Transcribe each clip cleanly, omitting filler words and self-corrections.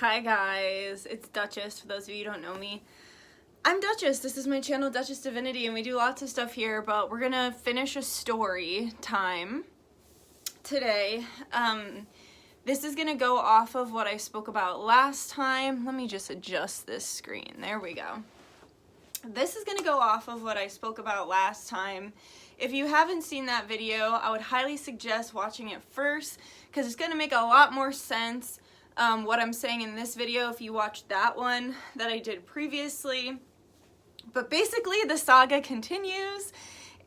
Hi guys, it's Dutchess, for those of you who don't know me. I'm Dutchess, this is my channel Dutchess Divinity, and we do lots of stuff here, but we're gonna finish a story time today. This is gonna go off of what I spoke about last time. Let me just adjust this screen, there we go. This is gonna go off of what I spoke about last time. If you haven't seen that video, I would highly suggest watching it first, because it's gonna make a lot more sense what I'm saying in this video if you watched that one that I did previously. But basically the saga continues,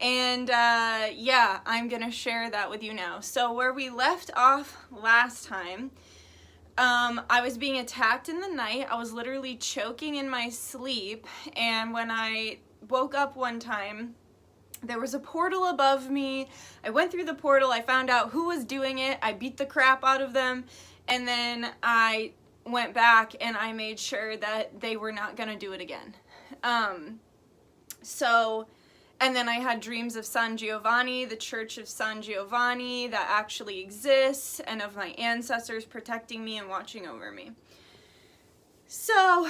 and yeah, I'm gonna share that with you now. So where we left off last time, I was being attacked in the night. I was literally choking in my sleep, and when I woke up one time, there was a portal above me. I went through the portal, I found out who was doing it, I beat the crap out of them, and then I went back and I made sure that they were not gonna do it again. And then I had dreams of San Giovanni, the Church of San Giovanni that actually exists, and of my ancestors protecting me and watching over me. So,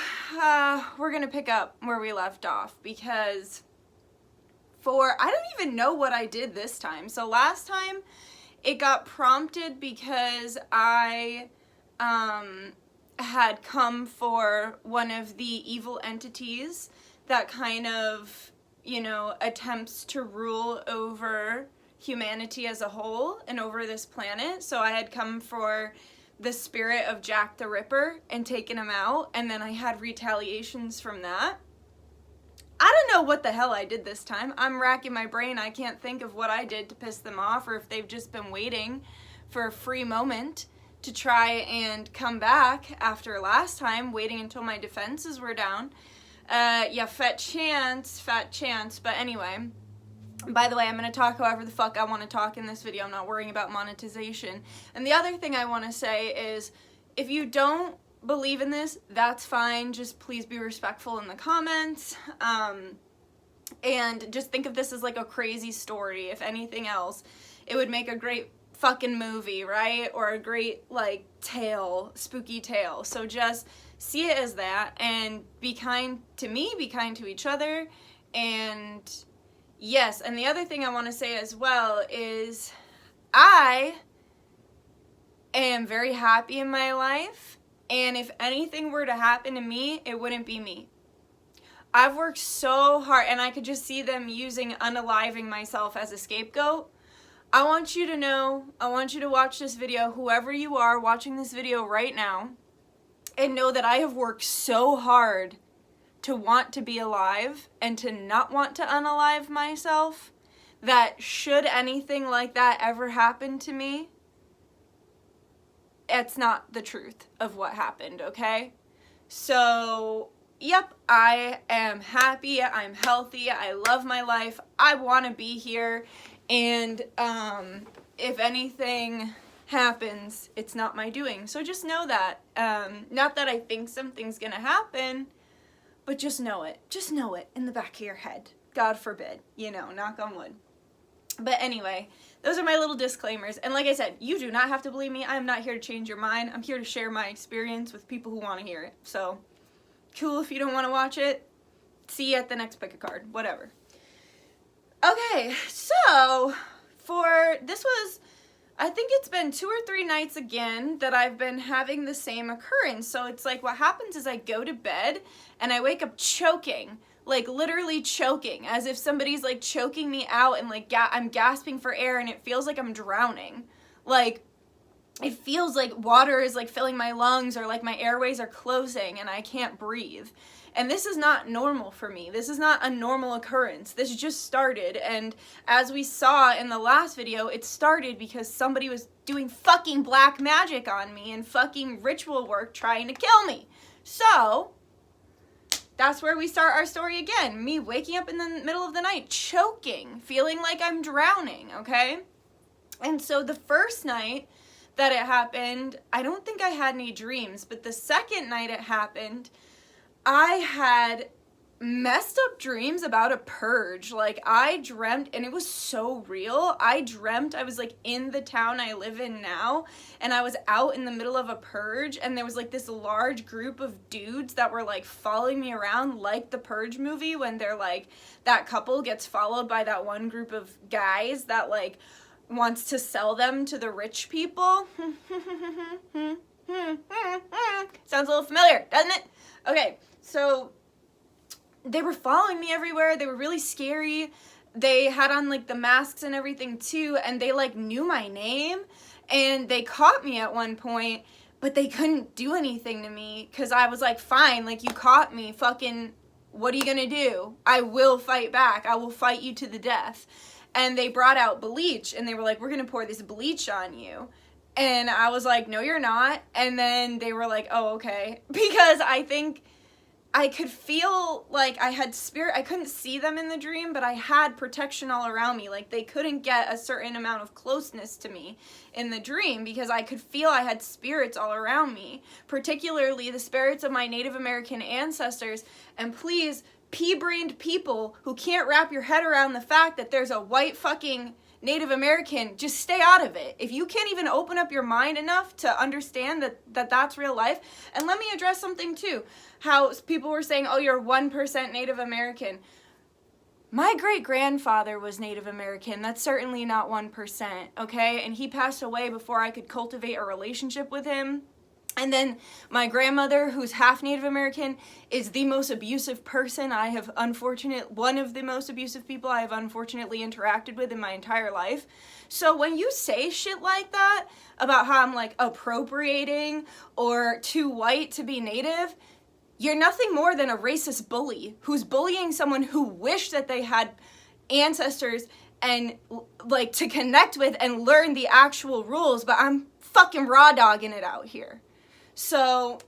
we're gonna pick up where we left off, because I don't even know what I did this time. So last time, it got prompted because I had come for one of the evil entities that kind of, you know, attempts to rule over humanity as a whole and over this planet. So I had come for the spirit of Jack the Ripper and taken him out, and then I had retaliations from that. I don't know what the hell I did this time. I'm racking my brain. I can't think of what I did to piss them off, or if they've just been waiting for a free moment to try and come back after last time, waiting until my defenses were down. Yeah, fat chance. But anyway, by the way, I'm going to talk however the fuck I want to talk in this video. I'm not worrying about monetization. And the other thing I want to say is, if you don't believe in this, that's fine. Just please be respectful in the comments. And just think of this as like a crazy story. If anything else, it would make a great fucking movie, right? Or a great like tale, spooky tale. So just see it as that, and be kind to me, be kind to each other. And yes, and the other thing I want to say as well is I am very happy in my life. And if anything were to happen to me, it wouldn't be me. I've worked so hard, and I could just see them using unaliving myself as a scapegoat. I want you to know, I want you to watch this video, whoever you are watching this video right now, and know that I have worked so hard to want to be alive and to not want to unalive myself, that should anything like that ever happen to me, it's not the truth of what happened, okay? So, yep, I am happy, I'm healthy, I love my life, I want to be here, and if anything happens, it's not my doing. So just know that. Not that I think something's gonna happen, but just know it. Just know it in the back of your head. God forbid, you know, knock on wood. But anyway, those are my little disclaimers. And like I said, you do not have to believe me. I'm not here to change your mind. I'm here to share my experience with people who want to hear it. So, cool if you don't want to watch it. See you at the next pick a card. Whatever. Okay, so I think it's been 2 or 3 nights again that I've been having the same occurrence. So it's like what happens is I go to bed and I wake up choking. Like literally choking, as if somebody's like choking me out, and like I'm gasping for air, and it feels like I'm drowning. Like it feels like water is like filling my lungs, or like my airways are closing and I can't breathe. And this is not normal for me. This is not a normal occurrence. This just started, and as we saw in the last video, it started because somebody was doing fucking black magic on me and fucking ritual work trying to kill me. So that's where we start our story again. Me waking up in the middle of the night, choking, feeling like I'm drowning, okay? And so the first night that it happened, I don't think I had any dreams, but the second night it happened, I had messed up dreams about a purge. Like, I dreamt, and it was so real, I dreamt I was, like, in the town I live in now, and I was out in the middle of a purge, and there was, like, this large group of dudes that were, like, following me around, like the Purge movie, when they're, like, that couple gets followed by that one group of guys that, like, wants to sell them to the rich people. Sounds a little familiar, doesn't it? Okay, so they were following me everywhere. They were really scary. They had on, like, the masks and everything too, and they, like, knew my name, and they caught me at one point, but they couldn't do anything to me because I was like, fine, like, you caught me, fucking, what are you gonna do? I will fight back. I will fight you to the death. And they brought out bleach, and they were like, we're gonna pour this bleach on you. And I was like, no, you're not. And then they were like, oh, okay. Because I think I could feel like I had spirit. I couldn't see them in the dream, but I had protection all around me. Like, they couldn't get a certain amount of closeness to me in the dream because I could feel I had spirits all around me, particularly the spirits of my Native American ancestors. And please, pea-brained people who can't wrap your head around the fact that there's a white fucking Native American, just stay out of it. If you can't even open up your mind enough to understand that that's real life. And let me address something too. How people were saying, oh, you're 1% Native American. My great-grandfather was Native American. That's certainly not 1%, okay? And he passed away before I could cultivate a relationship with him. And then my grandmother, who's half Native American, is the most abusive person one of the most abusive people I have unfortunately interacted with in my entire life. So when you say shit like that about how I'm, like, appropriating or too white to be Native, you're nothing more than a racist bully who's bullying someone who wished that they had ancestors and, like, to connect with and learn the actual rules, but I'm fucking raw dogging it out here. So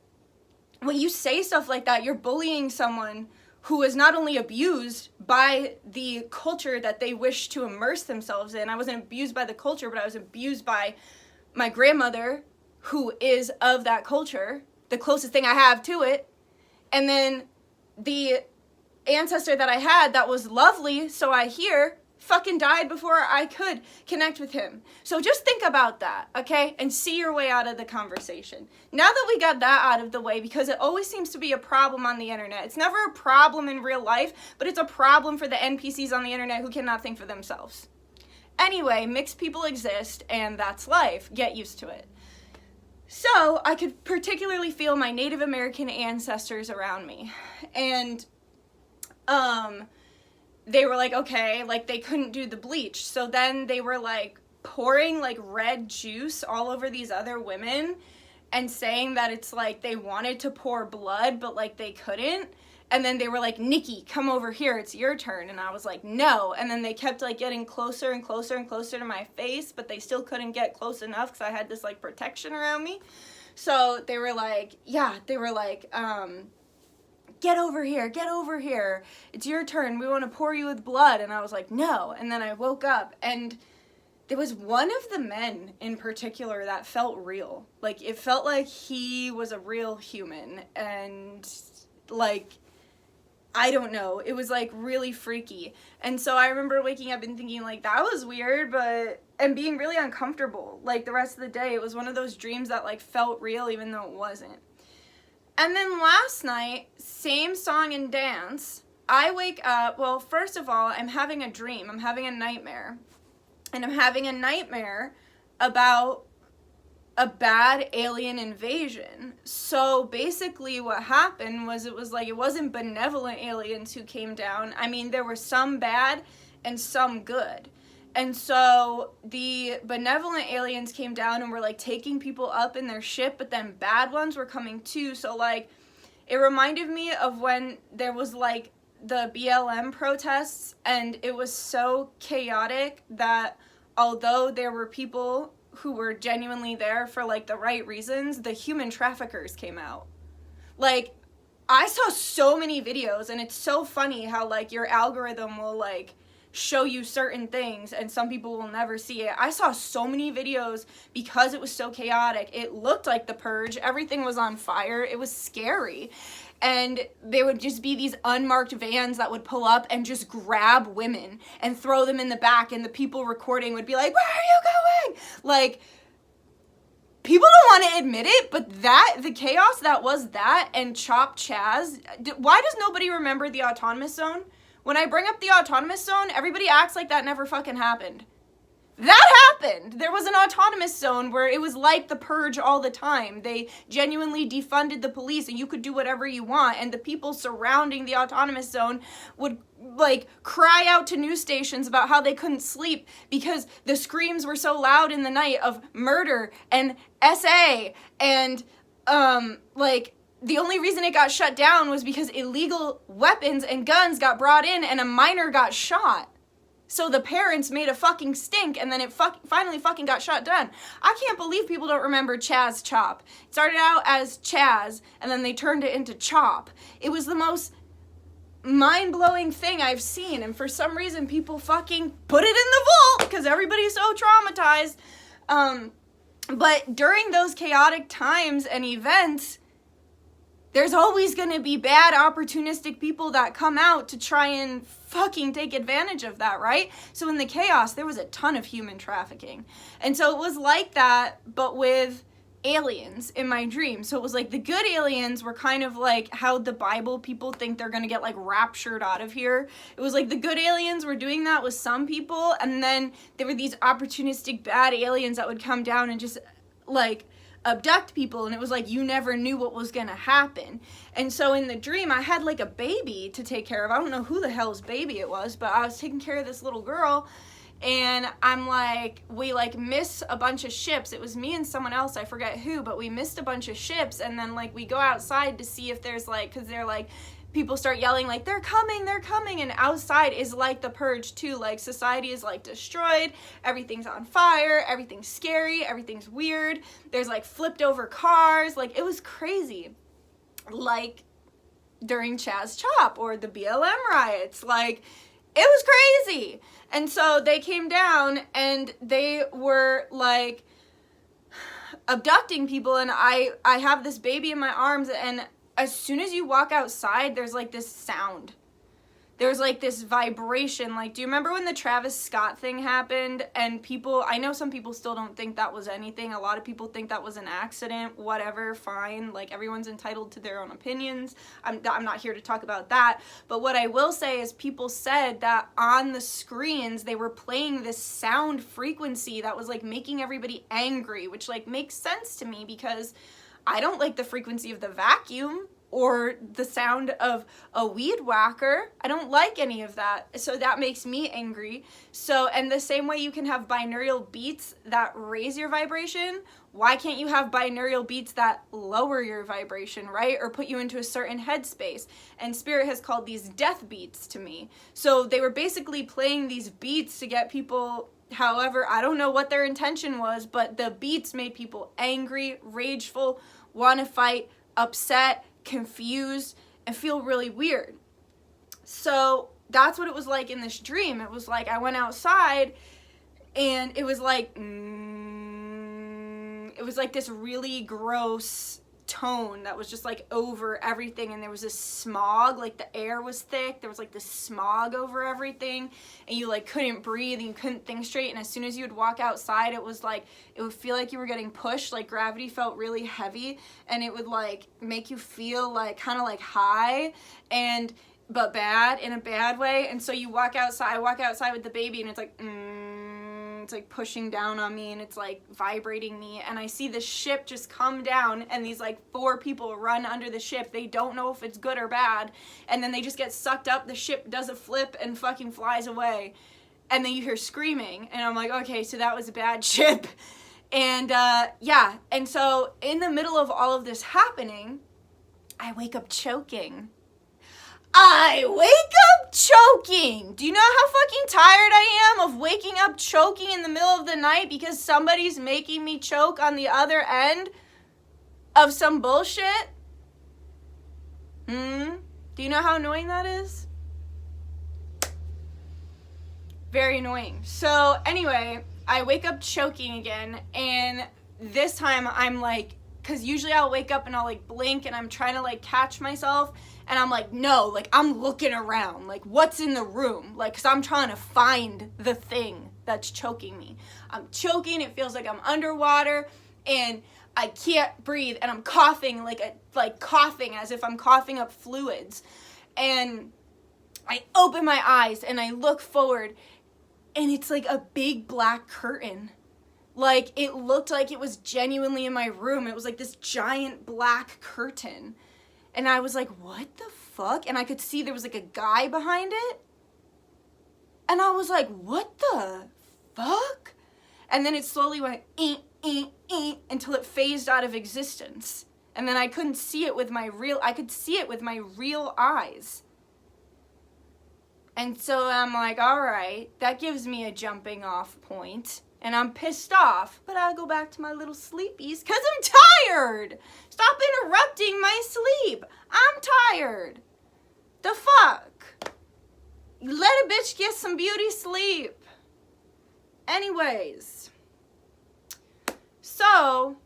when you say stuff like that, you're bullying someone who is not only abused by the culture that they wish to immerse themselves in. I wasn't abused by the culture, but I was abused by my grandmother, who is of that culture, the closest thing I have to it. And then the ancestor that I had that was lovely, so I hear, fucking died before I could connect with him. So just think about that, okay? And see your way out of the conversation. Now that we got that out of the way, because it always seems to be a problem on the internet. It's never a problem in real life, but it's a problem for the NPCs on the internet who cannot think for themselves. Anyway, mixed people exist, and that's life. Get used to it. So I could particularly feel my Native American ancestors around me. And, they were like, okay, like, they couldn't do the bleach. So then they were, like, pouring, like, red juice all over these other women and saying that it's, like, they wanted to pour blood, but, like, they couldn't. And then they were like, Nikki, come over here, it's your turn. And I was like, no. And then they kept, like, getting closer and closer and closer to my face, but they still couldn't get close enough because I had this, like, protection around me. So they were like, get over here, it's your turn, we want to pour you with blood. And I was like, no. And then I woke up, and there was one of the men in particular that felt real. Like, it felt like he was a real human, and, like, I don't know, it was, like, really freaky. And so I remember waking up and thinking, like, that was weird, and being really uncomfortable, like, the rest of the day. It was one of those dreams that, like, felt real even though it wasn't. And then last night, same song and dance, I wake up, well, first of all, I'm having a dream, I'm having a nightmare, and I'm having a nightmare about a bad alien invasion. So basically what happened was it wasn't benevolent aliens who came down. I mean, there were some bad and some good. And so the benevolent aliens came down and were, like, taking people up in their ship, but then bad ones were coming too. So, like, it reminded me of when there was, like, the BLM protests, and it was so chaotic that although there were people who were genuinely there for, like, the right reasons, the human traffickers came out. Like, I saw so many videos, and it's so funny how, like, your algorithm will, like, show you certain things and some people will never see it. I saw so many videos because it was so chaotic. It looked like the Purge. Everything was on fire. It was scary. and there would just be these unmarked vans that would pull up and just grab women and throw them in the back, and the people recording would be like, where are you going? Like, people don't want to admit it, but the chaos that was that and Chop Chaz, why does nobody remember the autonomous zone? When I bring up the autonomous zone, everybody acts like that never fucking happened. That happened! There was an autonomous zone where it was like the Purge all the time. They genuinely defunded the police and you could do whatever you want, and the people surrounding the autonomous zone would, like, cry out to news stations about how they couldn't sleep because the screams were so loud in the night of murder and SA, and, like, the only reason it got shut down was because illegal weapons and guns got brought in and a minor got shot. So the parents made a fucking stink, and then it finally fucking got shut down. I can't believe people don't remember Chaz Chop. It started out as Chaz, and then they turned it into Chop. It was the most mind-blowing thing I've seen, and for some reason people fucking put it in the vault because everybody's so traumatized. But during those chaotic times and events, there's always going to be bad, opportunistic people that come out to try and fucking take advantage of that, right? So in the chaos, there was a ton of human trafficking. And so it was like that, but with aliens in my dream. So it was like the good aliens were kind of like how the Bible people think they're going to get like raptured out of here. It was like the good aliens were doing that with some people, and then there were these opportunistic bad aliens that would come down and just like abduct people, and it was like you never knew what was gonna happen. And so in the dream I had like a baby to take care of. I don't know who the hell's baby it was, but I was taking care of this little girl, and I'm like, we like miss a bunch of ships. It was me and someone else, I forget who, but we missed a bunch of ships, and then like we go outside to see if there's like, because they're like, people start yelling like, they're coming, and outside is like the Purge too. Like society is like destroyed, everything's on fire, everything's scary, everything's weird, there's like flipped over cars, like it was crazy. Like during Chaz Chop or the BLM riots, like it was crazy. And so they came down and they were like abducting people, and I have this baby in my arms, and as soon as you walk outside, there's like this sound. There's like this vibration. Like, do you remember when the Travis Scott thing happened? And people, I know some people still don't think that was anything. A lot of people think that was an accident. Whatever, fine. Like, everyone's entitled to their own opinions. I'm not here to talk about that. But what I will say is people said that on the screens, they were playing this sound frequency that was like making everybody angry, which like makes sense to me because I don't like the frequency of the vacuum or the sound of a weed whacker. I don't like any of that. So that makes me angry. So, and the same way you can have binaural beats that raise your vibration, why can't you have binaural beats that lower your vibration, right? Or put you into a certain headspace? And Spirit has called these death beats to me. So they were basically playing these beats to get people. However, I don't know what their intention was, but the beats made people angry, rageful, want to fight, upset, confused, and feel really weird. So that's what it was like in this dream. It was like I went outside and it was like, it was like this really gross tone that was just like over everything, and there was this smog, like the air was thick, there was like this smog over everything, and you like couldn't breathe and you couldn't think straight, and as soon as you would walk outside, it was like, it would feel like you were getting pushed, like gravity felt really heavy, and it would like make you feel like kind of like high, and but bad, in a bad way. And so you walk outside, I walk outside with the baby, and it's like it's like pushing down on me, and it's like vibrating me, and I see the ship just come down, and these like 4 people run under the ship. They don't know if it's good or bad, and then they just get sucked up, the ship does a flip and fucking flies away, and then you hear screaming, and I'm like, okay, so that was a bad ship. And yeah, and so in the middle of all of this happening, I wake up choking. I wake up choking. Do you know how fucking tired I am of waking up choking in the middle of the night because somebody's making me choke on the other end of some bullshit? Do you know how annoying that is? Very annoying. So anyway, I wake up choking again, and this time I'm like because usually I'll wake up and I'll like blink and I'm trying to like catch myself, and I'm like, no, like I'm looking around, like what's in the room, like, because I'm trying to find the thing that's choking me. I'm choking, it feels like I'm underwater, and I can't breathe, and I'm coughing like coughing as if I'm coughing up fluids. And I open my eyes and I look forward, and it's like a big black curtain. Like, it looked like it was genuinely in my room. It was like this giant black curtain. And I was like, what the fuck? And I could see there was like a guy behind it. And I was like, what the fuck? And then it slowly went until it phased out of existence. And then I couldn't see it with I could see it with my real eyes. And so I'm like, all right, that gives me a jumping off point. And I'm pissed off, but I'll go back to my little sleepies because I'm tired. Stop interrupting my sleep. I'm tired. The fuck? Let a bitch get some beauty sleep. Anyways. So,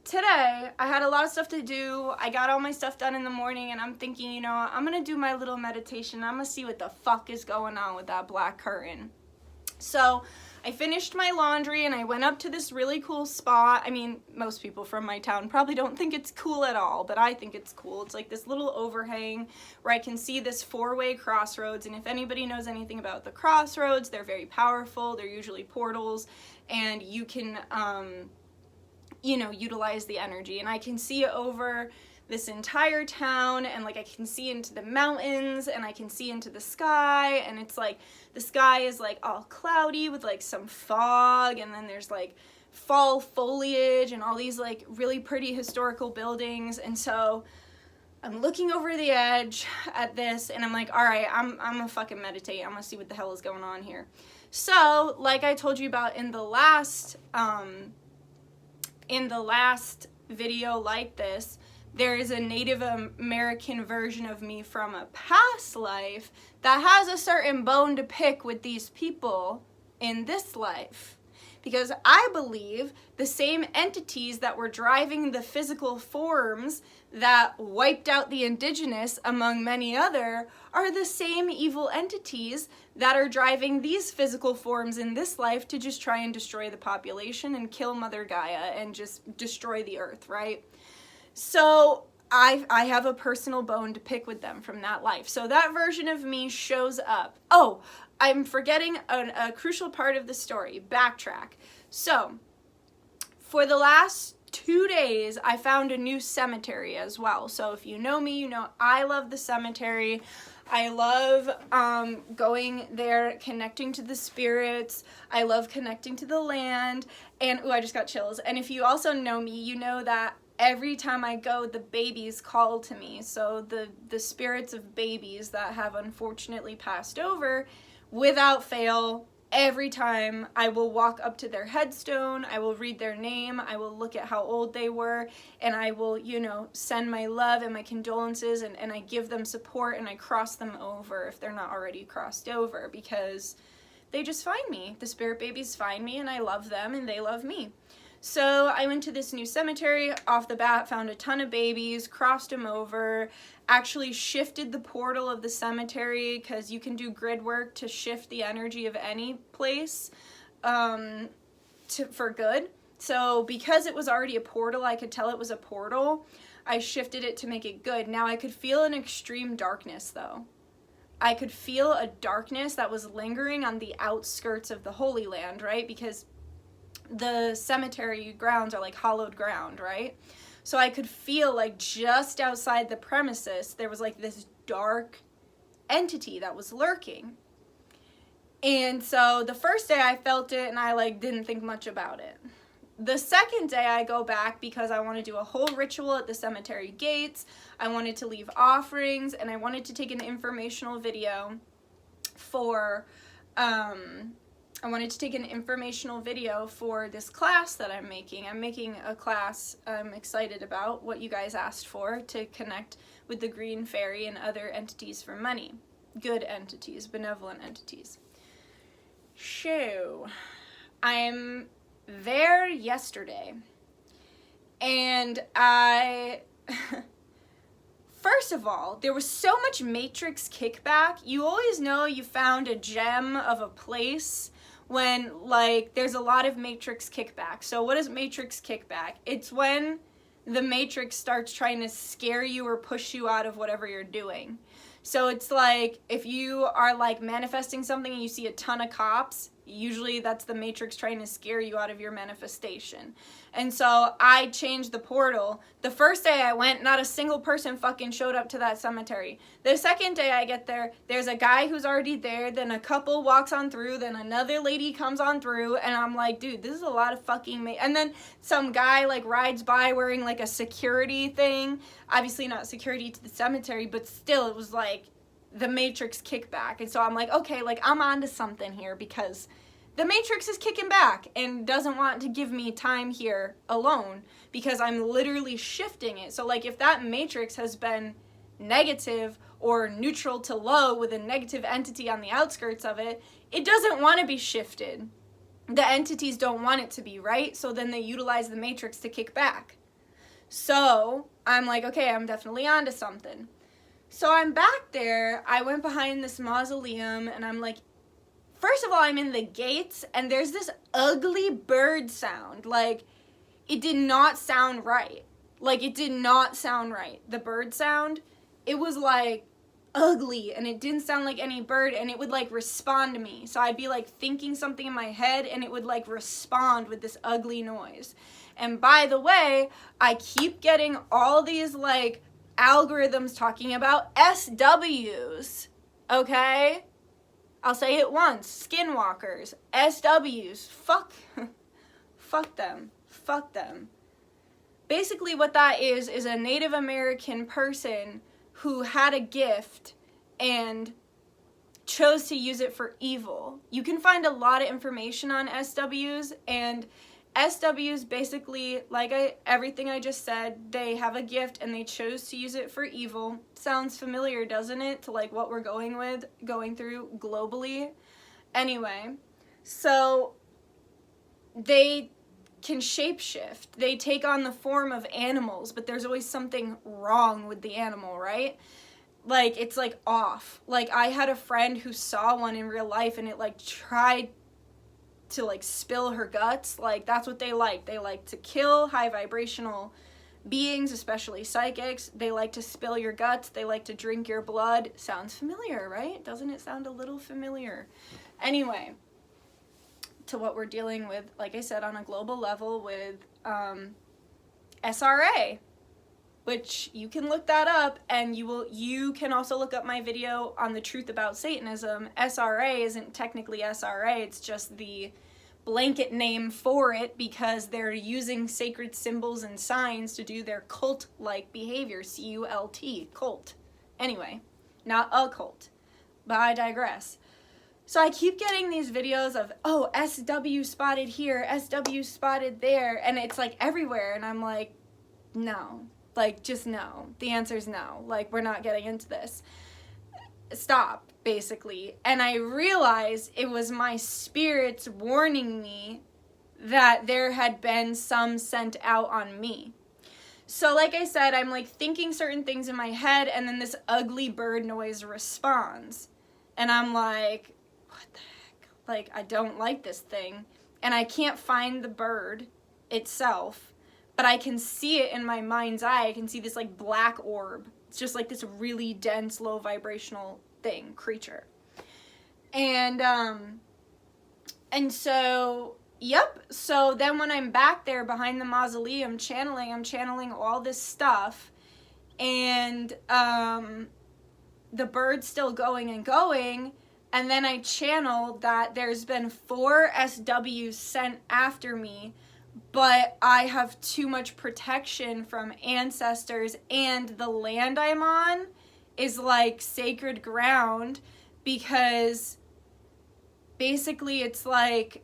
today, I had a lot of stuff to do. I got all my stuff done in the morning, and I'm thinking, you know, I'm going to do my little meditation. I'm going to see what the fuck is going on with that black curtain. So, I finished my laundry, and I went up to this really cool spot. I mean, most people from my town probably don't think it's cool at all, but I think it's cool. It's like this little overhang where I can see this four-way crossroads, and if anybody knows anything about the crossroads, they're very powerful. They're usually portals, and you can, you know, utilize the energy. And I can see over this entire town, and like I can see into the mountains, and I can see into the sky, and it's like the sky is like all cloudy with like some fog, and then there's like fall foliage and all these like really pretty historical buildings. And so I'm looking over the edge at this, and I'm like, all right, I'm gonna fucking meditate. I'm gonna see what the hell is going on here. So like I told you about in the last video like this, there is a Native American version of me from a past life that has a certain bone to pick with these people in this life. Because I believe the same entities that were driving the physical forms that wiped out the indigenous, among many other, are the same evil entities that are driving these physical forms in this life to just try and destroy the population and kill Mother Gaia and just destroy the earth, right? So I have a personal bone to pick with them from that life. So that version of me shows up. Oh, I'm forgetting a crucial part of the story. Backtrack. So, for the last 2 days, I found a new cemetery as well. So if you know me, you know I love the cemetery. I love going there, connecting to the spirits. I love connecting to the land. And, ooh, I just got chills. And if you also know me, you know that every time I go, the babies call to me. So the spirits of babies that have unfortunately passed over, without fail, every time I will walk up to their headstone, I will read their name, I will look at how old they were, and I will, you know, send my love and my condolences, and I give them support, and I cross them over if they're not already crossed over, because they just find me. The spirit babies find me, and I love them, and they love me. So I went to this new cemetery, off the bat, found a ton of babies, crossed them over, actually shifted the portal of the cemetery, because you can do grid work to shift the energy of any place for good. So because it was already a portal, I could tell it was a portal, I shifted it to make it good. Now I could feel an extreme darkness though. I could feel a darkness that was lingering on the outskirts of the Holy Land, right? Because the cemetery grounds are like hollowed ground, right? So I could feel like just outside the premises, there was like this dark entity that was lurking. And so the first day I felt it and I like didn't think much about it. The second day I go back because I want to do a whole ritual at the cemetery gates. I wanted to leave offerings, and I wanted to take an informational video for, this class that I'm making. I'm making a class I'm excited about, what you guys asked for, to connect with the green fairy and other entities for money. Good entities, benevolent entities. So, I'm there yesterday, And first of all, there was so much Matrix kickback. You always know you found a gem of a place when, like, there's a lot of Matrix kickback. So what is Matrix kickback? It's when the Matrix starts trying to scare you or push you out of whatever you're doing. So it's like, if you are, like, manifesting something and you see a ton of cops, usually that's the Matrix trying to scare you out of your manifestation. And so I changed the portal. The first day I went, not a single person fucking showed up to that cemetery. The second day I get there, there's a guy who's already there, then a couple walks on through, then another lady comes on through, and I'm like, dude, this is a lot of fucking and then some guy, like, rides by wearing, like, a security thing. Obviously not security to the cemetery, but still, it was like the Matrix kickback. And so I'm like, okay, like, I'm onto something here, because the Matrix is kicking back and doesn't want to give me time here alone, because I'm literally shifting it. So, like, if that Matrix has been negative or neutral to low with a negative entity on the outskirts of it, it doesn't want to be shifted. The entities don't want it to be, right? So then they utilize the Matrix to kick back. So I'm like, okay, I'm definitely onto something. So I'm back there. I went behind this mausoleum, and I'm like, first of all, I'm in the gates, and there's this ugly bird sound. Like, it did not sound right. Like, it did not sound right. The bird sound, it was, like, ugly, and it didn't sound like any bird, and it would, like, respond to me. So I'd be, like, thinking something in my head, and it would, like, respond with this ugly noise. And by the way, I keep getting all these, like, algorithms talking about SWs, okay? I'll say it once. Skinwalkers. SWs. Fuck them. Fuck them. Basically what that is a Native American person who had a gift and chose to use it for evil. You can find a lot of information on SWs, and SWs basically, like everything I just said, they have a gift and they chose to use it for evil. Sounds familiar, doesn't it, to like what we're going through globally? Anyway, so they can shapeshift. They take on the form of animals, but there's always something wrong with the animal, right? Like, it's like off. Like, I had a friend who saw one in real life, and it like tried to like spill her guts. Like, that's what they like. They like to kill high vibrational beings, especially psychics. They like to spill your guts. They like to drink your blood. Sounds familiar, right? Doesn't it sound a little familiar? Anyway, to what we're dealing with, like I said, on a global level with SRA, which you can look that up, and you can also look up my video on the truth about Satanism. SRA isn't technically SRA, it's just the blanket name for it because they're using sacred symbols and signs to do their cult-like behavior, C-U-L-T, cult. Anyway, not a cult, but I digress. So I keep getting these videos of, oh, SW spotted here, SW spotted there, and it's like everywhere, and I'm like, no. Like, just no. The answer is no. Like, we're not getting into this. Stop, basically. And I realized it was my spirits warning me that there had been some sent out on me. So like I said, I'm like thinking certain things in my head, and then this ugly bird noise responds. And I'm like, what the heck? Like, I don't like this thing. And I can't find the bird itself. But I can see it in my mind's eye. I can see this like black orb. It's just like this really dense, low vibrational thing, creature. And so, yep. So then when I'm back there behind the mausoleum I'm channeling all this stuff. And the bird's still going and going. And then I channeled that there's been 4 SWs sent after me, but I have too much protection from ancestors, and the land I'm on is like sacred ground, because basically it's like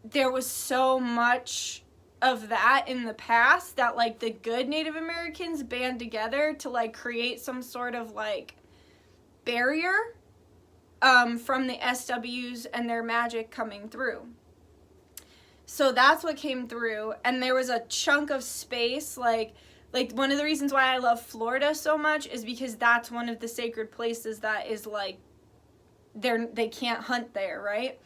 there was so much of that in the past that like the good Native Americans band together to like create some sort of like barrier from the SWs and their magic coming through. So that's what came through, and there was a chunk of space, like one of the reasons why I love Florida so much is because that's one of the sacred places that is like, they can't hunt there, right?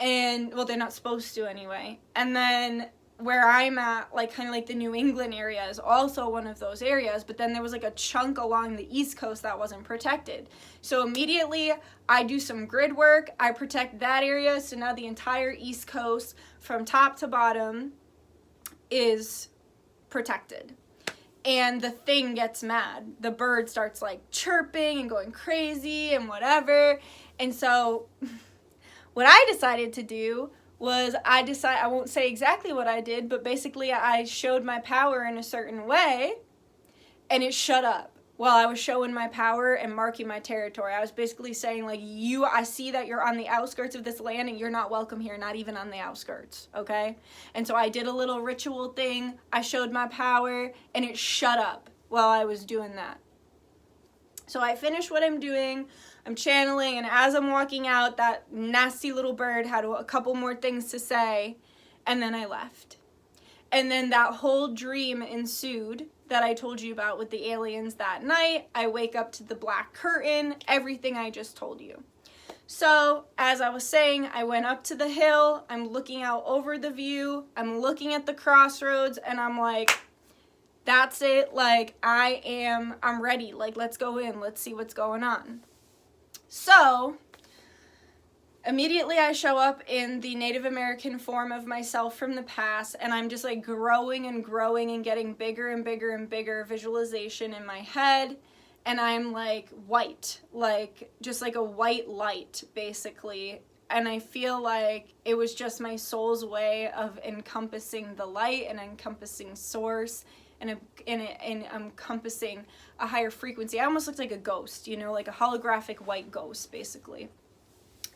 And, well, they're not supposed to anyway. And then where I'm at, like, kind of like the New England area is also one of those areas, but then there was like a chunk along the East Coast that wasn't protected. So immediately I do some grid work, I protect that area, so now the entire East Coast from top to bottom is protected. And the thing gets mad. The bird starts like chirping and going crazy and whatever. And so what I decided to do was I won't say exactly what I did, but basically I showed my power in a certain way and it shut up while I was showing my power and marking my territory. I was basically saying, like, I see that you're on the outskirts of this land and you're not welcome here, not even on the outskirts, okay? And so I did a little ritual thing, I showed my power, and it shut up while I was doing that. So I finished what I'm doing, I'm channeling, and as I'm walking out, that nasty little bird had a couple more things to say, and then I left. And then that whole dream ensued that I told you about with the aliens that night. I wake up to the black curtain, everything I just told you. So, as I was saying, I went up to the hill, I'm looking out over the view, I'm looking at the crossroads, and I'm like, that's it, like, I'm ready, like, let's go in, let's see what's going on. So, immediately I show up in the Native American form of myself from the past, and I'm just like growing and growing and getting bigger and bigger and bigger visualization in my head, and I'm like white, like just like a white light basically, and I feel like it was just my soul's way of encompassing the light and encompassing source and encompassing a higher frequency. I almost looked like a ghost, you know, like a holographic white ghost basically.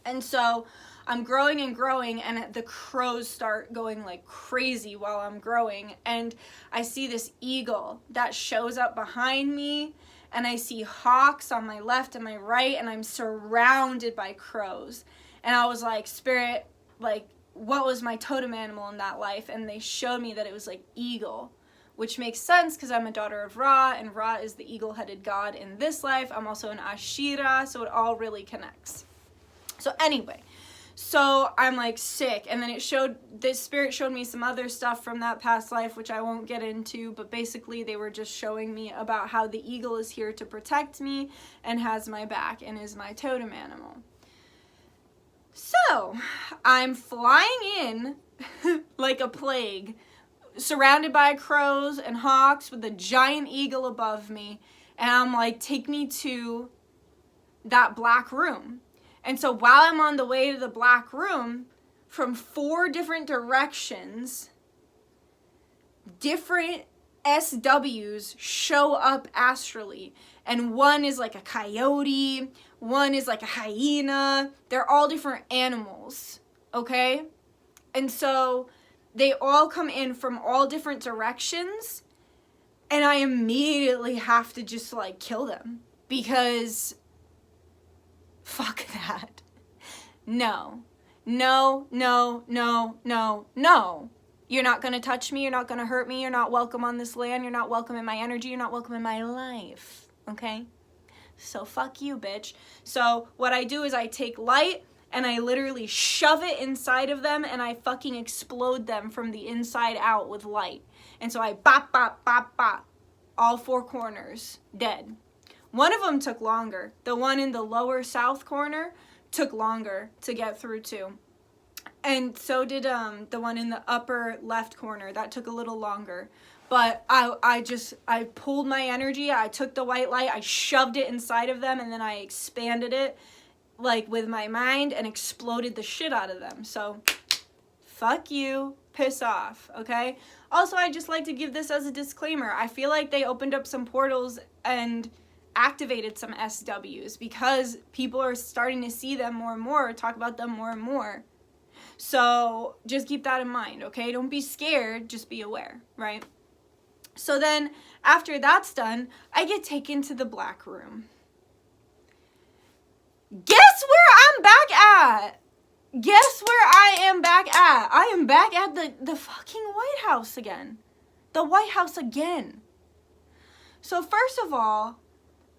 And so I'm growing and growing, and the crows start going like crazy while I'm growing, and I see this eagle that shows up behind me, and I see hawks on my left and my right, and I'm surrounded by crows. And I was like, Spirit, like, what was my totem animal in that life? And they showed me that it was like eagle, which makes sense because I'm a daughter of Ra, and Ra is the eagle-headed god in this life. I'm also an Ashira, so it all really connects. So anyway, so I'm like sick, and then this spirit showed me some other stuff from that past life, which I won't get into, but basically they were just showing me about how the eagle is here to protect me and has my back and is my totem animal. So I'm flying in like a plague, surrounded by crows and hawks with a giant eagle above me, and I'm like, take me to that black room. And so while I'm on the way to the black room, from 4 different directions, different SWs show up astrally. And one is like a coyote, one is like a hyena. They're all different animals, okay? And so they all come in from all different directions, and I immediately have to just like kill them because fuck that. No. No, no, no, no, no. You're not going to touch me. You're not going to hurt me. You're not welcome on this land. You're not welcome in my energy. You're not welcome in my life. Okay? So fuck you, bitch. So what I do is I take light and I literally shove it inside of them, and I fucking explode them from the inside out with light. And so I bop, bop, bop, bop. All 4 corners. Dead. One of them took longer. The one in the lower south corner took longer to get through too. And so did the one in the upper left corner. That took a little longer. But I pulled my energy. I took the white light. I shoved it inside of them, and then I expanded it like with my mind and exploded the shit out of them. So fuck you. Piss off. Okay? Also, I just like to give this as a disclaimer. I feel like they opened up some portals and activated some SWs because people are starting to see them more and more, talk about them more and more. So just keep that in mind, okay? Don't be scared, just be aware, right? So then after that's done, I get taken to the black room. Guess where I'm back at? guess where I am back at? I am back at the fucking White House again. The White House again. So first of all,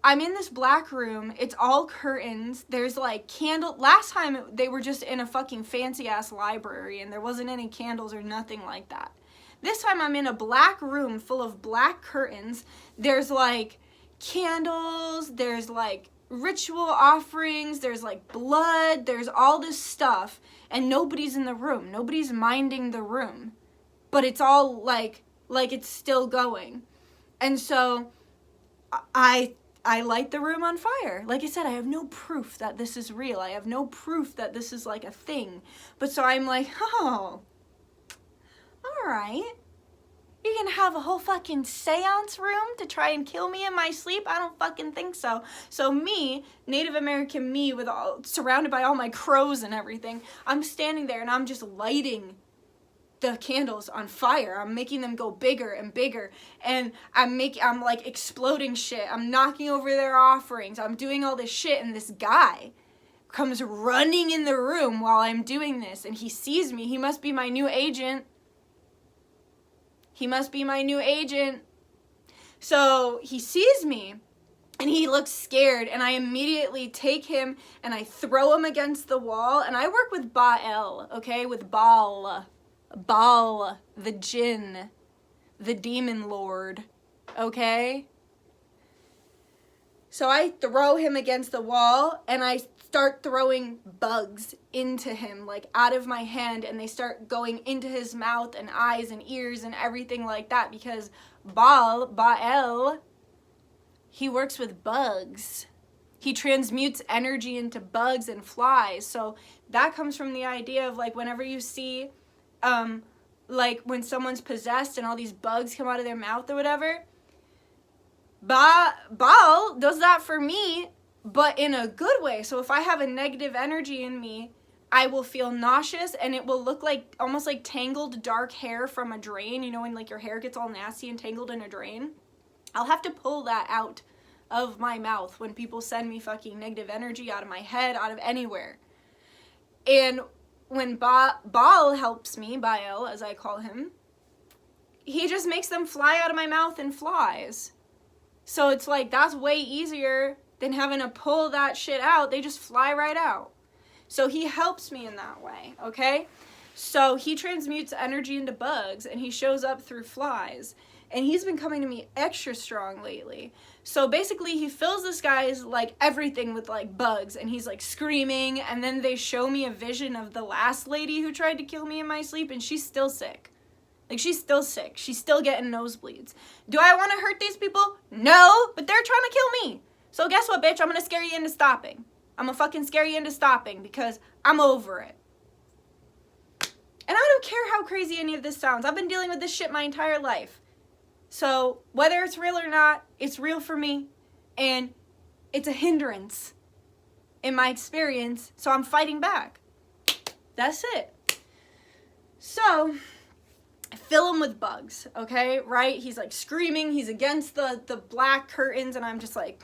I'm in this black room. It's all curtains. There's like candle. Last time they were just in a fucking fancy ass library and there wasn't any candles or nothing like that. This time I'm in a black room full of black curtains. There's like candles. There's like ritual offerings. There's like blood. There's all this stuff and nobody's in the room. Nobody's minding the room. But it's all like it's still going. And so I light the room on fire. Like I said, I have no proof that this is real. I have no proof that this is like a thing. But so I'm like, oh, all right. You're gonna have a whole fucking seance room to try and kill me in my sleep? I don't fucking think so. So me, Native American me, with surrounded by all my crows and everything, I'm standing there and I'm just lighting the candles on fire. I'm making them go bigger and bigger, and I'm like exploding shit. I'm knocking over their offerings. I'm doing all this shit, and this guy comes running in the room while I'm doing this, and he sees me. He must be my new agent. He must be my new agent. So he sees me and he looks scared, and I immediately take him and I throw him against the wall. And I work with Baal, okay, with Baal, the djinn, the demon lord, okay? So I throw him against the wall, and I start throwing bugs into him, like out of my hand, and they start going into his mouth and eyes and ears and everything like that, because Baal, he works with bugs. He transmutes energy into bugs and flies. So that comes from the idea of like whenever you see like when someone's possessed and all these bugs come out of their mouth or whatever, Baal does that for me, but in a good way. So if I have a negative energy in me, I will feel nauseous, and it will look like almost like tangled dark hair from a drain. You know, when like your hair gets all nasty and tangled in a drain? I'll have to pull that out of my mouth when people send me fucking negative energy out of my head, out of anywhere. And when Baal helps me, Baal as I call him, he just makes them fly out of my mouth in flies. So it's like, that's way easier than having to pull that shit out. They just fly right out. So he helps me in that way, okay? So he transmutes energy into bugs, and he shows up through flies. And he's been coming to me extra strong lately. So basically he fills this guy's like everything with like bugs, and he's like screaming, and then they show me a vision of the last lady who tried to kill me in my sleep, and she's still sick. Like, she's still sick. She's still getting nosebleeds. Do I want to hurt these people? No, but they're trying to kill me. So guess what, bitch? I'm going to scare you into stopping. I'm going to fucking scare you into stopping because I'm over it. And I don't care how crazy any of this sounds. I've been dealing with this shit my entire life. So whether it's real or not, it's real for me. And it's a hindrance in my experience. So I'm fighting back. That's it. So fill him with bugs, okay? Right? He's like screaming. He's against the black curtains, and I'm just like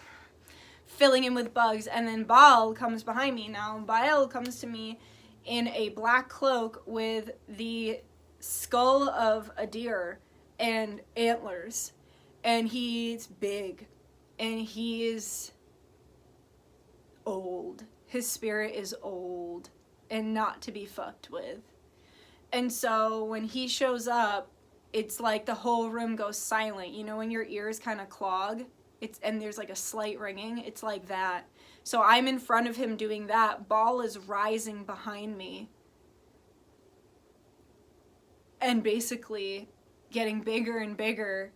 filling him with bugs. And then Baal comes behind me. Now, Baal comes to me in a black cloak with the skull of a deer and antlers. And he's big. And he is old. His spirit is old and not to be fucked with. And so when he shows up, it's like the whole room goes silent. You know when your ears kind of clog? And there's like a slight ringing? It's like that. So I'm in front of him doing that. Baal is rising behind me. And basically getting bigger and bigger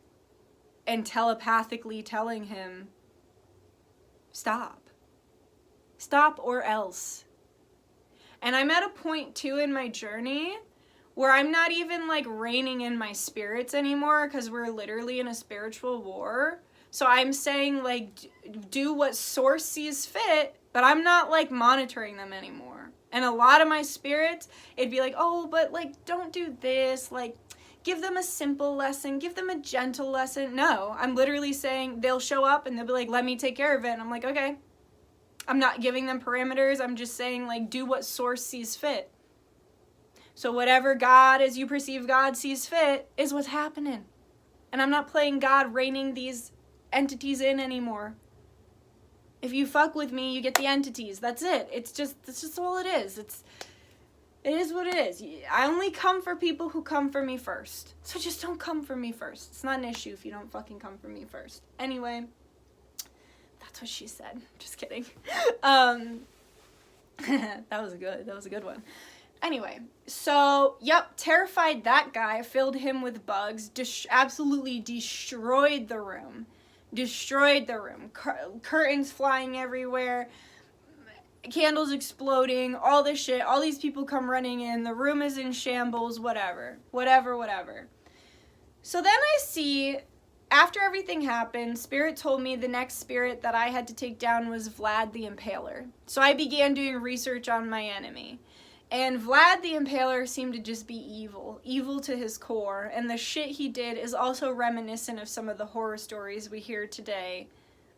and telepathically telling him, stop. Stop or else. And I'm at a point too in my journey where I'm not even like reining in my spirits anymore, because we're literally in a spiritual war. So I'm saying like do what source sees fit, but I'm not like monitoring them anymore. And a lot of my spirits, it'd be like, oh, but like don't do this, like give them a simple lesson, give them a gentle lesson. No, I'm literally saying they'll show up and they'll be like, let me take care of it. And I'm like, okay. I'm not giving them parameters. I'm just saying, like, do what source sees fit. So whatever God, as you perceive God, sees fit is what's happening. And I'm not playing God, reining these entities in anymore. If you fuck with me, you get the entities. That's it. That's just all it is. It is what it is. I only come for people who come for me first. So just don't come for me first. It's not an issue if you don't fucking come for me first. Anyway, that's what she said. Just kidding. That was good. That was a good one. Anyway, so, yep, terrified that guy, filled him with bugs, absolutely destroyed the room. Curtains flying everywhere, candles exploding, all this shit. All these people come running in. The room is in shambles, whatever. So then I see, after everything happened, Spirit told me the next spirit that I had to take down was Vlad the Impaler. So I began doing research on my enemy. And Vlad the Impaler seemed to just be evil to his core, and the shit he did is also reminiscent of some of the horror stories we hear today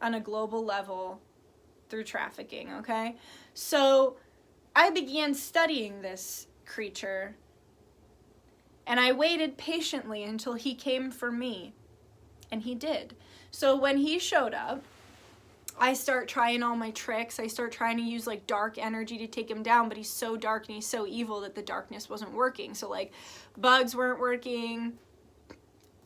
on a global level through trafficking, okay? So I began studying this creature, and I waited patiently until he came for me, and he did. So when he showed up, I start trying all my tricks. I start trying to use, like, dark energy to take him down, but he's so dark and he's so evil that the darkness wasn't working. So, like, bugs weren't working,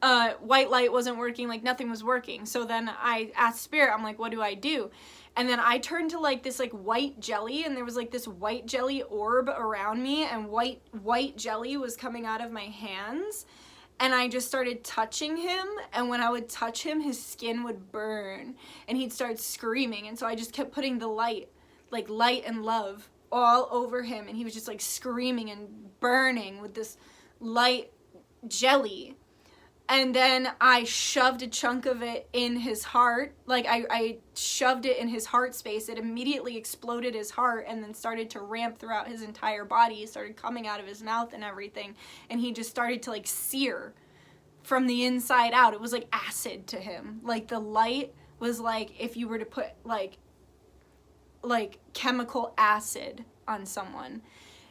white light wasn't working, like, nothing was working. So then I asked Spirit, I'm like, what do I do? And then I turned to, like, this, like, white jelly, and there was, like, this white jelly orb around me, and white jelly was coming out of my hands. And I just started touching him, and when I would touch him, his skin would burn, and he'd start screaming, and so I just kept putting the light and love all over him, and he was just, like, screaming and burning with this light jelly. And then I shoved a chunk of it in his heart. Like, I shoved it in his heart space. It immediately exploded his heart and then started to ramp throughout his entire body. It started coming out of his mouth and everything. And he just started to, like, sear from the inside out. It was like acid to him. Like, the light was like if you were to put, like chemical acid on someone.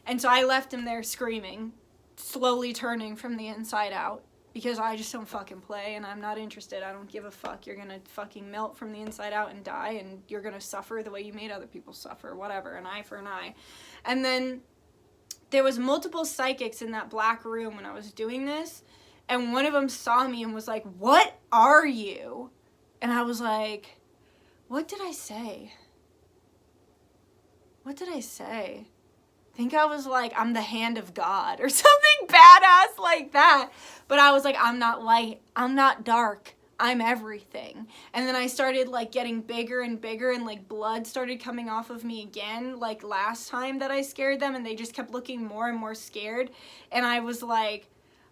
And so I left him there screaming, slowly turning from the inside out. Because I just don't fucking play, and I'm not interested. I don't give a fuck. You're gonna fucking melt from the inside out and die, and you're gonna suffer the way you made other people suffer. Whatever, an eye for an eye. And then there was multiple psychics in that black room when I was doing this, and one of them saw me and was like, "What are you?" And I was like, what did I say? I think I was like, I'm the hand of God or something badass like that. But I was like, I'm not light. I'm not dark. I'm everything. And then I started, like, getting bigger and bigger, and, like, blood started coming off of me again, like last time that I scared them, and they just kept looking more and more scared. And I was like,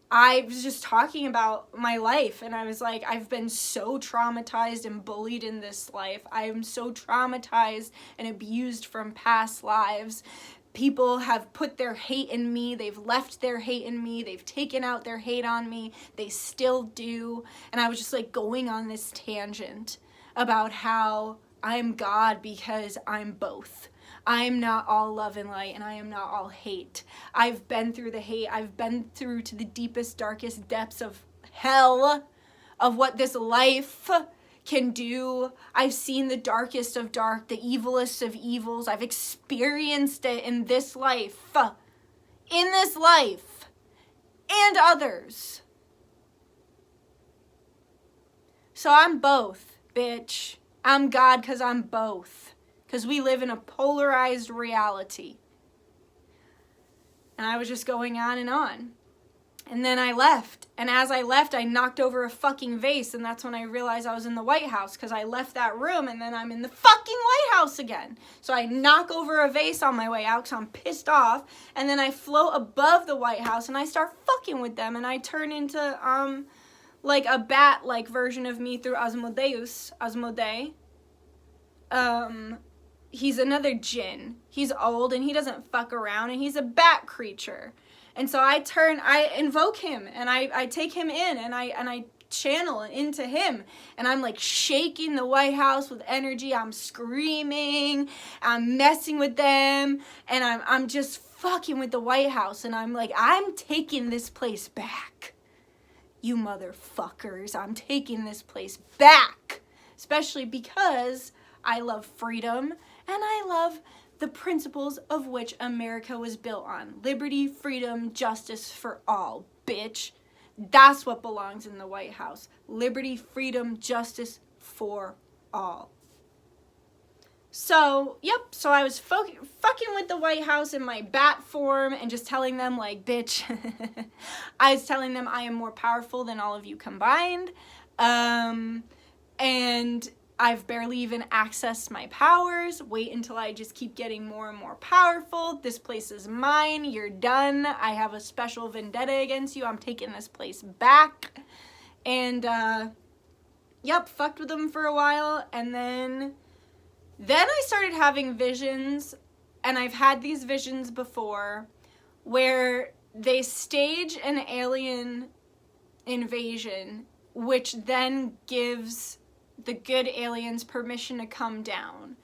I was just talking about my life, and I was like, I've been so traumatized and bullied in this life. I am so traumatized and abused from past lives. People have put their hate in me. They've left their hate in me. They've taken out their hate on me. They still do. And I was just, like, going on this tangent about how I'm God because I'm both. I'm not all love and light, and I am not all hate. I've been through the hate. I've been through to the deepest, darkest depths of hell, of what this life can do. I've seen the darkest of dark, the evilest of evils. I've experienced it in this life, and others. So I'm both, bitch. I'm God because I'm both. Because we live in a polarized reality. And I was just going on and on. And then I left. And as I left, I knocked over a fucking vase. And that's when I realized I was in the White House. Because I left that room and then I'm in the fucking White House again. So I knock over a vase on my way out because I'm pissed off. And then I float above the White House and I start fucking with them. And I turn into, like a bat-like version of me through Asmodee. He's another djinn. He's old and he doesn't fuck around. And he's a bat creature. And so I invoke him, and I take him in, and I channel into him, and I'm like shaking the White House with energy. I'm screaming, I'm messing with them, and I'm just fucking with the White House, and I'm like, I'm taking this place back. You motherfuckers, I'm taking this place back. Especially because I love freedom, and I love the principles of which America was built on. Liberty, freedom, justice for all, bitch. That's what belongs in the White House. Liberty, freedom, justice for all. So, yep, so I was fucking with the White House in my bat form and just telling them, like, bitch. I was telling them I am more powerful than all of you combined. And I've barely even accessed my powers. Wait until I just keep getting more and more powerful. This place is mine. You're done. I have a special vendetta against you. I'm taking this place back. And, yep, fucked with them for a while. And then I started having visions, and I've had these visions before, where they stage an alien invasion, which then gives the good aliens permission to come down.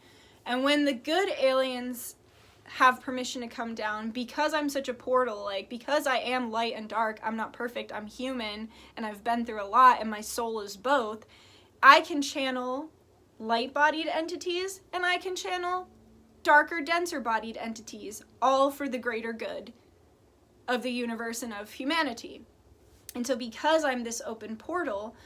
And when the good aliens have permission to come down, because I'm such a portal, like, because I am light and dark, I'm not perfect, I'm human, and I've been through a lot, and my soul is both, I can channel light-bodied entities, and I can channel darker, denser-bodied entities, all for the greater good of the universe and of humanity. And so because I'm this open portal,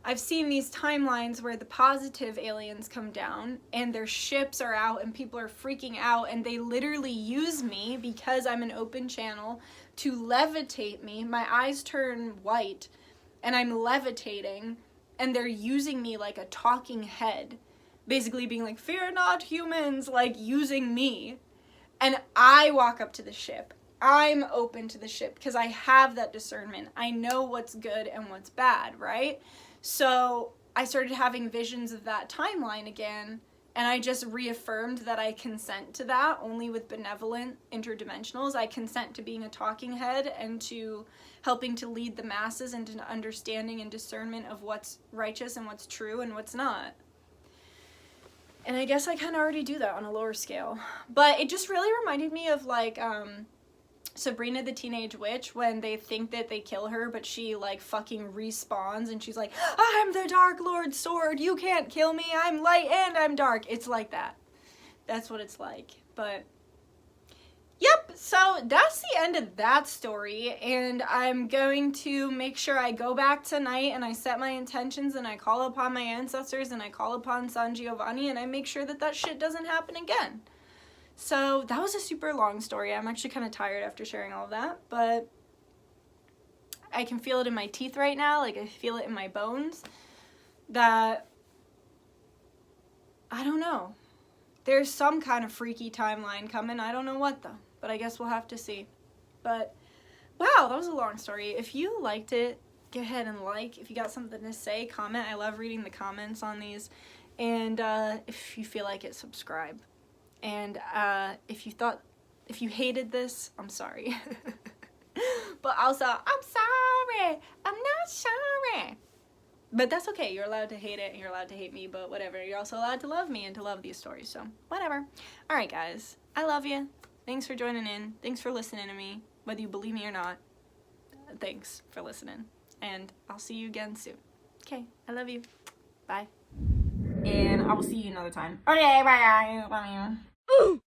I've seen these timelines where the positive aliens come down and their ships are out and people are freaking out, and they literally use me, because I'm an open channel, to levitate me. My eyes turn white and I'm levitating, and they're using me like a talking head, basically being like, fear not humans, like using me. And I walk up to the ship. I'm open to the ship because I have that discernment. I know what's good and what's bad, right? So I started having visions of that timeline again, and I just reaffirmed that I consent to that only with benevolent interdimensionals. I consent to being a talking head and to helping to lead the masses into an understanding and discernment of what's righteous and what's true and what's not. And I guess I kind of already do that on a lower scale. But it just really reminded me of, like, Sabrina the Teenage Witch, when they think that they kill her, but she, like, fucking respawns, and she's like, I'm the Dark Lord's sword, you can't kill me, I'm light and I'm dark. It's like that. That's what it's like. But, yep, so that's the end of that story, and I'm going to make sure I go back tonight, and I set my intentions, and I call upon my ancestors, and I call upon San Giovanni, and I make sure that that shit doesn't happen again. So that was a super long story. I'm actually kind of tired after sharing all of that, but I can feel it in my teeth right now. Like, I feel it in my bones that, I don't know. There's some kind of freaky timeline coming. I don't know what though, but I guess we'll have to see. But wow, that was a long story. If you liked it, go ahead and like. If you got something to say, comment. I love reading the comments on these. And if you feel like it, subscribe. And if you hated this, I'm sorry. But also, I'm sorry. I'm not sorry. But that's okay. You're allowed to hate it, and you're allowed to hate me, but whatever. You're also allowed to love me and to love these stories, so whatever. All right, guys. I love you. Thanks for joining in. Thanks for listening to me, whether you believe me or not. Thanks for listening. And I'll see you again soon. Okay, I love you. Bye. And I will see you another time. Okay, bye. Love you.